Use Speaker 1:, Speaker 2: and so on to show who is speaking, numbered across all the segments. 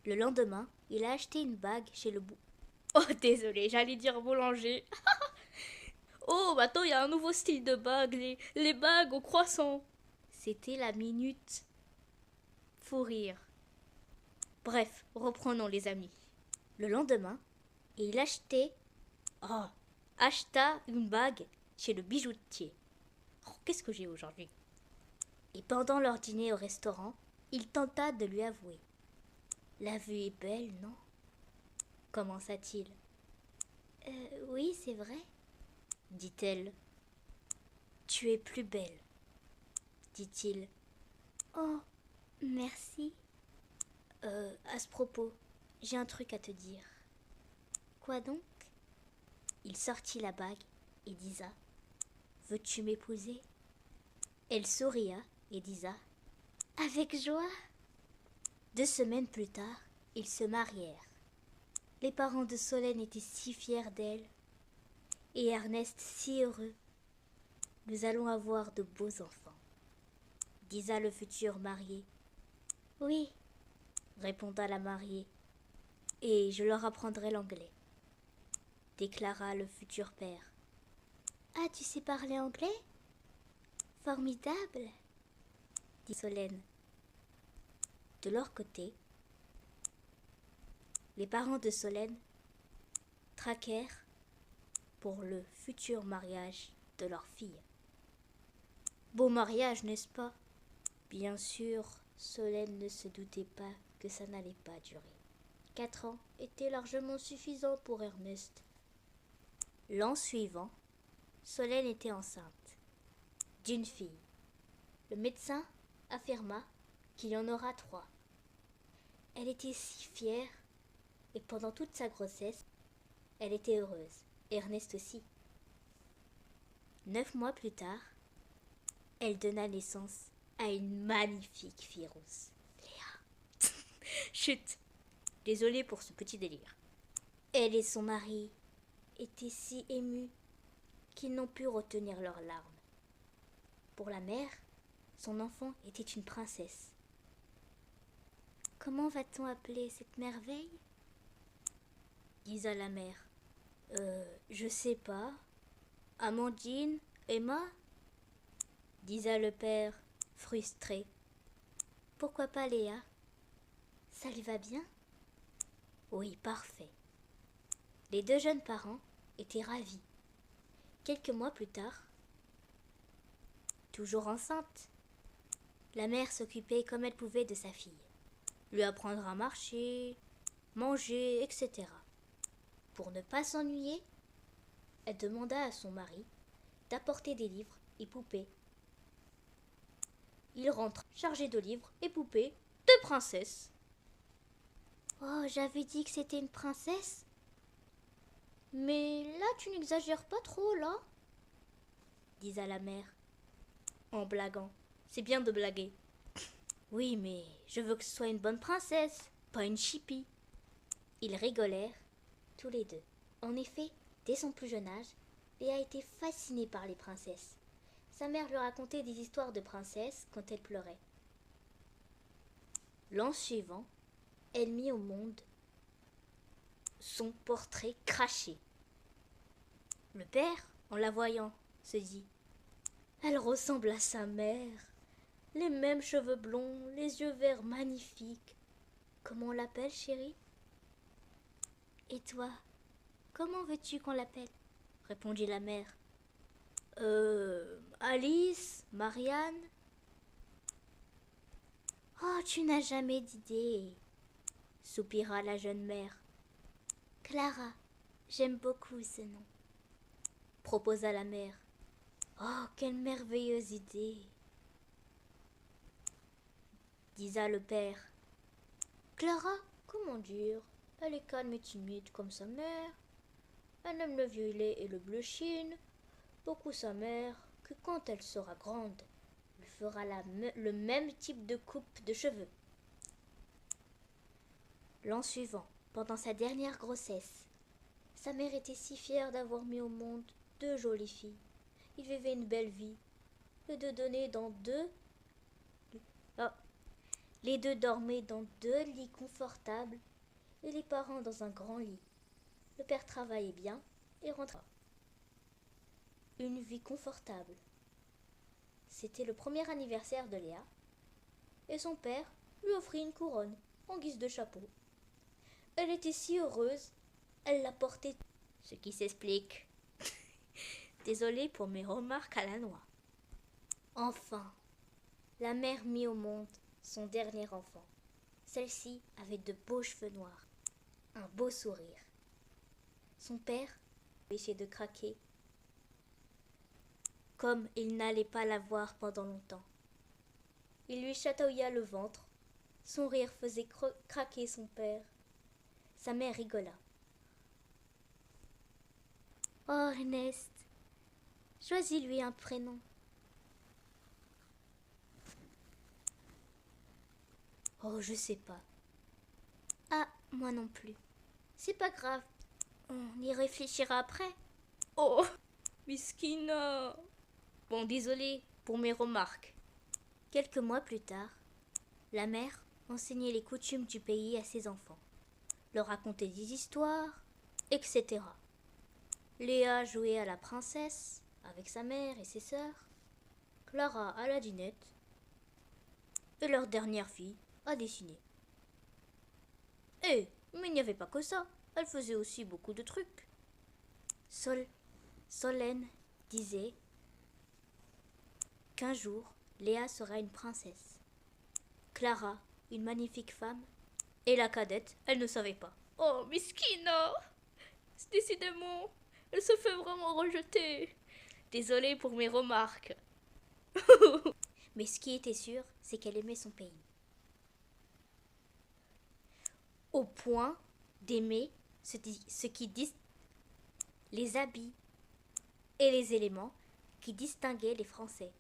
Speaker 1: Le lendemain, il a acheté une bague chez le Oh, désolé, j'allais dire boulanger. Oh, maintenant il y a un nouveau style de bague, les bagues au croissant. C'était la minute fou rire. Bref, reprenons les amis. Le lendemain, il oh, acheta une bague chez le bijoutier. Oh, qu'est-ce que j'ai aujourd'hui? Et pendant leur dîner au restaurant, il tenta de lui avouer. La vue est belle, non? Commença-t-il. Oui, c'est vrai, dit-elle. Tu es plus belle, dit-il. Oh, merci. À ce propos, j'ai un truc à te dire. Quoi donc? Il sortit la bague et disa. Veux-tu m'épouser? Elle souria et disa. Avec joie. 2 semaines plus tard, ils se marièrent. Les parents de Solène étaient si fiers d'elle et Ernest si heureux. Nous allons avoir de beaux enfants, disa le futur marié. Oui, répondit la mariée, et je leur apprendrai l'anglais, déclara le futur père. Ah, tu sais parler anglais? Formidable, dit Solène. De leur côté, les parents de Solène traquèrent pour le futur mariage de leur fille. Beau mariage, n'est-ce pas? Bien sûr, Solène ne se doutait pas que ça n'allait pas durer. 4 ans étaient largement suffisants pour Ernest. L'an suivant, Solène était enceinte d'une fille. Le médecin affirma qu'il y en aura 3. Elle était si fière et pendant toute sa grossesse, elle était heureuse. Ernest aussi. 9 mois plus tard, elle donna naissance à une magnifique fille rousse. Léa. Chut. Désolée pour ce petit délire. Elle et son mari étaient si émus qu'ils n'ont pu retenir leurs larmes. Pour la mère, son enfant était une princesse. Comment va-t-on appeler cette merveille? Disa la mère. Je sais pas. Amandine, Emma? Disa le père, frustré. Pourquoi pas Léa? Ça lui va bien? Oui, parfait. Les 2 jeunes parents étaient ravis. Quelques mois plus tard, toujours enceinte, la mère s'occupait comme elle pouvait de sa fille. Lui apprendre à marcher, manger, etc. Pour ne pas s'ennuyer, elle demanda à son mari d'apporter des livres et poupées. Il rentre chargé de livres et poupées de princesse. Oh, j'avais dit que c'était une princesse. Mais là, tu n'exagères pas trop, là, disa la mère, en blaguant. C'est bien de blaguer. Oui, mais je veux que ce soit une bonne princesse, pas une chipie. Ils rigolèrent, tous les deux. En effet, dès son plus jeune âge, Léa était fascinée par les princesses. Sa mère lui racontait des histoires de princesses quand elle pleurait. L'an suivant, elle mit au monde son portrait craché. Le père, en la voyant, se dit « Elle ressemble à sa mère. Les mêmes cheveux blonds, les yeux verts magnifiques. Comment on l'appelle, chérie ?»« Et toi, comment veux-tu qu'on l'appelle ?» répondit la mère. Alice, Marianne. Oh, tu n'as jamais d'idée, soupira la jeune mère. Clara, j'aime beaucoup ce nom, proposa la mère. Oh, quelle merveilleuse idée, disa le père. Clara, comment dire, elle est calme et timide comme sa mère. Elle aime le violet et le bleu chine, beaucoup sa mère, que quand elle sera grande, elle fera le même type de coupe de cheveux. L'an suivant, pendant sa dernière grossesse, sa mère était si fière d'avoir mis au monde 2 jolies filles. Ils vivaient une belle vie. Les 2 donnaient dans 2... Oh. Les deux dormaient dans deux lits confortables et les parents dans un grand lit. Le père travaillait bien et rentra. Une vie confortable. C'était le premier anniversaire de Léa et son père lui offrit une couronne en guise de chapeau. Elle était si heureuse, elle la portait. Ce qui s'explique. Désolée pour mes remarques à la noix. Enfin, la mère mit au monde son dernier enfant. Celle-ci avait de beaux cheveux noirs, un beau sourire. Son père empêchait de craquer, comme il n'allait pas la voir pendant longtemps. Il lui chatouilla le ventre. Son rire faisait craquer son père. Sa mère rigola. Oh, Ernest, choisis-lui un prénom. Oh, je sais pas. Ah, moi non plus. C'est pas grave. On y réfléchira après. Oh, Miskina. Bon, désolé pour mes remarques. Quelques mois plus tard, la mère enseignait les coutumes du pays à ses enfants, leur racontait des histoires, etc. Léa jouait à la princesse avec sa mère et ses sœurs, Clara à la dinette, et leur dernière fille à dessiner. Mais il n'y avait pas que ça, elle faisait aussi beaucoup de trucs. Solène disait qu'un jour, Léa sera une princesse. Clara, une magnifique femme, et la cadette, elle ne savait pas. Oh, Miskina! Décidément, elle se fait vraiment rejeter. Désolée pour mes remarques. Mais ce qui était sûr, c'est qu'elle aimait son pays. Au point d'aimer ce qui les habits et les éléments qui distinguaient les Français.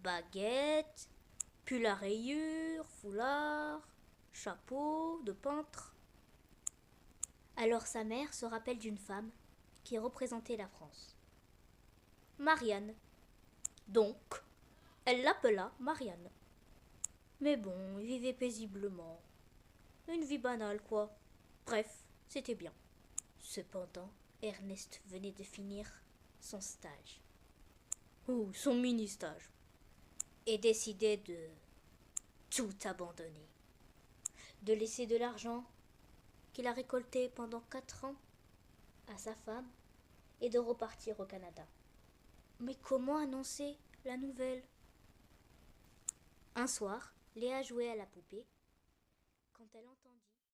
Speaker 1: Baguette, pull à rayures, foulard, chapeau de peintre. Alors sa mère se rappelle d'une femme qui représentait la France. Marianne. Donc, elle l'appela Marianne. Mais bon, il vivait paisiblement. Une vie banale, quoi. Bref, c'était bien. Cependant, Ernest venait de finir son stage. Ou son mini-stage. Et décidait de tout abandonner. De laisser de l'argent qu'il a récolté pendant 4 ans à sa femme et de repartir au Canada. Mais comment annoncer la nouvelle? Un soir, Léa jouait à la poupée quand elle entendit